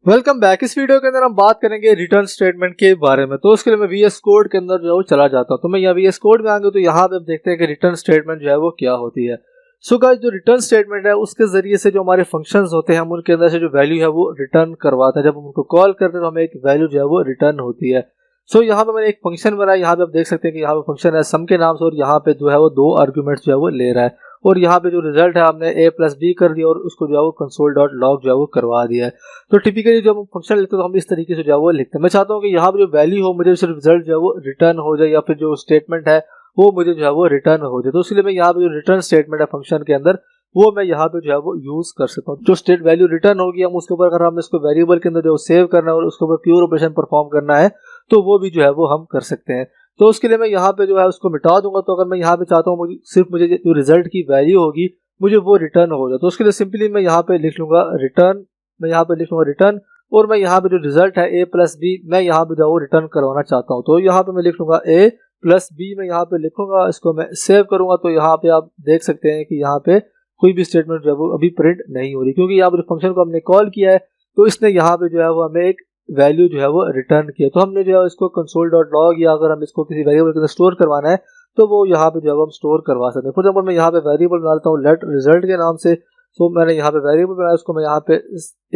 Welcome back. इस video के अंदर हम बात करेंगे रिटर्न स्टेटमेंट के बारे में। तो उसके लिए मैं वीएस कोड के अंदर जो है वो चला जाता हूँ। तो मैं यहाँ वीएस कोड में आऊंगा तो यहाँ पे आप देखते हैं कि रिटर्न स्टेटमेंट जो है वो क्या होती है। सो गाइस, जो रिटर्न स्टेटमेंट है उसके जरिए से जो हमारे फंक्शंस होते हैं हम उनके अंदर से जो वैल्यू है वो रिटर्न करवाते हैं। जब हम उनको कॉल करते हैं तो हमें एक वैल्यू जो है वो रिटर्न होती है। सो यहाँ पे मैंने एक फंक्शन बनाया। यहाँ पे आप देख सकते हैं कि यहाँ पे फंक्शन है सम के नाम से, और यहाँ पे जो है वो 2 आर्ग्यूमेंट्स जो है वो ले रहा है। और यहाँ पे जो रिजल्ट है हमने a+b कर दिया और उसको जो है वो console.log जो है वो करवा दिया है। तो टिपिकली जब हम फंक्शन लिखते हैं तो हम इस तरीके से जो है वो लिखते हैं। मैं चाहता हूँ कि यहाँ पे जो वैल्यू हो मुझे सिर्फ रिजल्ट जो है वो रिटर्न हो जाए, या फिर जो स्टेटमेंट है वो मुझे जो है वो रिटर्न हो जाए। तो इसलिए मैं यहाँ पे जो रिटर्न स्टेटमेंट है फंक्शन के अंदर वो मैं यहाँ पे जो है वो यूज कर सकता हूँ। जो स्टेट वैल्यू रिटर्न होगी हम उसके ऊपर अगर हम इसको वेरिएबल के अंदर जो सेव करना है और उसके ऊपर प्योर ऑपरेशन परफॉर्म करना है तो वो भी जो है वो हम कर सकते हैं। तो उसके लिए मैं यहाँ पे जो है उसको मिटा दूंगा। तो अगर मैं यहाँ पे चाहता हूँ सिर्फ मुझे जो रिजल्ट की वैल्यू होगी मुझे वो रिटर्न हो जाए, तो उसके लिए सिंपली मैं यहाँ पे लिख लूंगा रिटर्न। मैं यहाँ पे लिख लूंगा रिटर्न, और मैं यहाँ पे जो रिजल्ट है a+b मैं यहाँ पे जो रिटर्न करवाना चाहता हूँ। तो यहाँ पे मैं लिख लूंगा a+b, मैं यहाँ पे लिखूंगा, इसको मैं सेव करूंगा। तो यहाँ पे आप देख सकते हैं कि यहाँ पे कोई भी स्टेटमेंट जो है वो अभी प्रिंट नहीं हो रही, क्योंकि यहाँ पे फंक्शन को हमने कॉल किया है तो इसने यहाँ पे जो है वो हमें एक वैल्यू जो है वो रिटर्न किया। तो हमने जो है इसको console.log, या अगर हम इसको किसी वेरिएबल के अंदर स्टोर करवाना है तो वो यहाँ पे जो है हम स्टोर करवा सकते हैं। फॉर एग्जाम्पल मैं यहाँ पे वेरिएबल बना लेता हूँ लेट रिजल्ट के नाम से। तो मैंने यहाँ पे वेरिएबल बनाया, उसको मैं यहाँ पे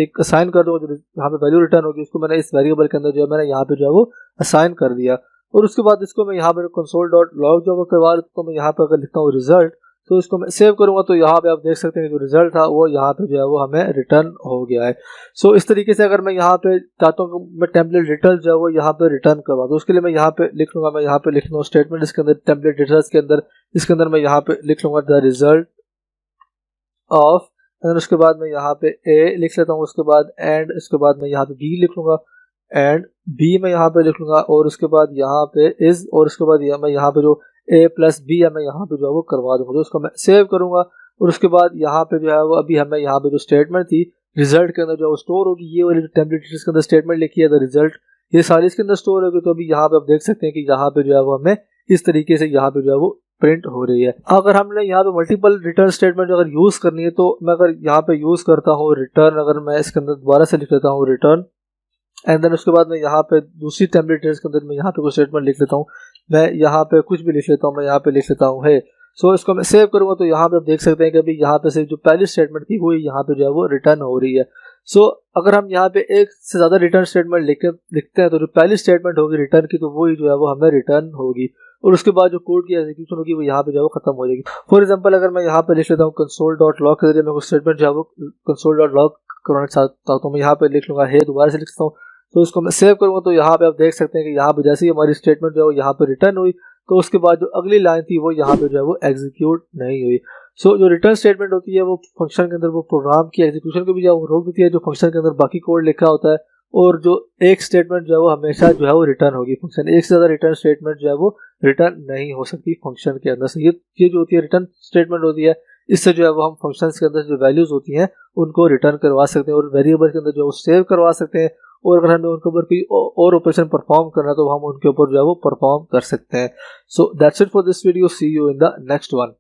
एक असाइन कर दूंगा। जो यहाँ पे वैल्यू रिटर्न होगी उसको मैंने इस वेरिएबल के अंदर जो है मैंने यहाँ पे जो है वो असाइन कर दिया। और उसके बाद इसको मैं यहाँ पे console.log जो करवा, तो मैं यहाँ पे अगर लिखता हूँ रिजल्ट, तो इसको मैं सेव करूंगा तो यहाँ पे आप देख सकते हैं जो रिजल्ट था वो यहाँ पे जो है वो हमें रिटर्न हो गया है। सो इस तरीके से अगर मैं यहाँ पे चाहता हूँ मैं टेम्पलेट डिटेल्स जो है वो यहाँ पे रिटर्न करवा, तो उसके लिए मैं यहाँ पे लिख लूंगा, मैं यहाँ पे लिख लूंगा स्टेटमेंट इसके अंदर टेम्पलेट डिटेल्स के अंदर, इसके अंदर मैं यहाँ पे लिख लूंगा द रिजल्ट ऑफ, एंड उसके बाद मैं यहाँ पे ए लिख लेता हूँ, उसके बाद एंड, उसके बाद मैं यहाँ पे बी लिख लूंगा एंड बी मैं यहाँ पे लिख लूंगा, और उसके बाद यहाँ पे इज, और उसके बाद मैं यहाँ पे जो a+b है मैं यहाँ पे जो है वो करवा दूंगा। तो उसको मैं सेव करूंगा, और उसके बाद यहाँ पे जो है वो अभी हमें यहाँ पे जो स्टेटमेंट थी रिजल्ट के अंदर जो स्टोर होगी, ये वाली जो टेम्पलेट के अंदर स्टेटमेंट लिखी है द रिजल्ट, ये सारी इसके अंदर स्टोर होगी। तो अभी यहाँ पे आप देख सकते हैं कि यहाँ पे जो है वो हमें इस तरीके से यहाँ पे जो है वो प्रिंट हो रही है। अगर हमने यहाँ पे मल्टीपल रिटर्न स्टेटमेंट अगर यूज करनी है तो मैं अगर यहाँ पे यूज करता हूँ रिटर्न, अगर मैं इसके अंदर दोबारा से लिख लेता हूँ रिटर्न, एंड देन उसके बाद मैं यहाँ पे दूसरी टेम्पलेट के अंदर मैं यहाँ पे कुछ स्टेटमेंट लिख लेता हूँ, मैं यहाँ पे कुछ भी लिख लेता हूँ, मैं यहाँ पे लिख लेता हूँ है। सो इसको मैं सेव करूंगा तो यहाँ पे आप देख सकते हैं कि अभी यहाँ पे से जो पहली स्टेटमेंट थी वो यहाँ पे जो है वो रिटर्न हो रही है। सो अगर हम यहाँ पे एक से ज़्यादा रिटर्न स्टेटमेंट लिखते हैं तो जो पहली स्टेटमेंट होगी रिटर्न की तो वही जो है वो हमें रिटर्न होगी, और उसके बाद जो कोड की एग्जीक्यूशन होगी वो यहाँ पे जो है वो खत्म हो जाएगी। फॉर एग्जाम्पल अगर मैं यहाँ पे लिख लेता हूँ console.log के जरिए मैं कुछ स्टेटमेंट जो है वो console.log करवाना चाहता हूँ, तो मैं यहाँ पे लिख लूंगा है, दोबारा से लिख सकता हूँ। तो इसको मैं सेव करूंगा तो यहाँ पे आप देख सकते हैं कि यहाँ पे जैसे ही हमारी स्टेटमेंट जो है वो यहाँ पे रिटर्न हुई तो उसके बाद जो अगली लाइन थी वो यहाँ पे जो है वो एग्जीक्यूट नहीं हुई। सो जो रिटर्न स्टेटमेंट होती है वो फंक्शन के अंदर वो प्रोग्राम की एग्जीक्यूशन को भी जो रोक देती है, जो फंक्शन के अंदर बाकी कोड लिखा होता है, और जो एक स्टेटमेंट जो है वो हमेशा जो है वो रिटर्न होगी। फंक्शन एक से ज़्यादा रिटर्न स्टेटमेंट जो है वो रिटर्न नहीं हो सकती फंक्शन के अंदर से। ये जो होती है रिटर्न स्टेटमेंट होती है, इससे जो है वो हम फंक्शंस के अंदर जो वैल्यूज होती हैं उनको रिटर्न करवा सकते हैं और वेरिएबल के अंदर जो सेव करवा सकते हैं, और अगर हमें उनके ऊपर कोई और ऑपरेशन परफॉर्म करना है तो हम उनके ऊपर जो है वो परफॉर्म कर सकते हैं। So that's it for this video, see you in the next one.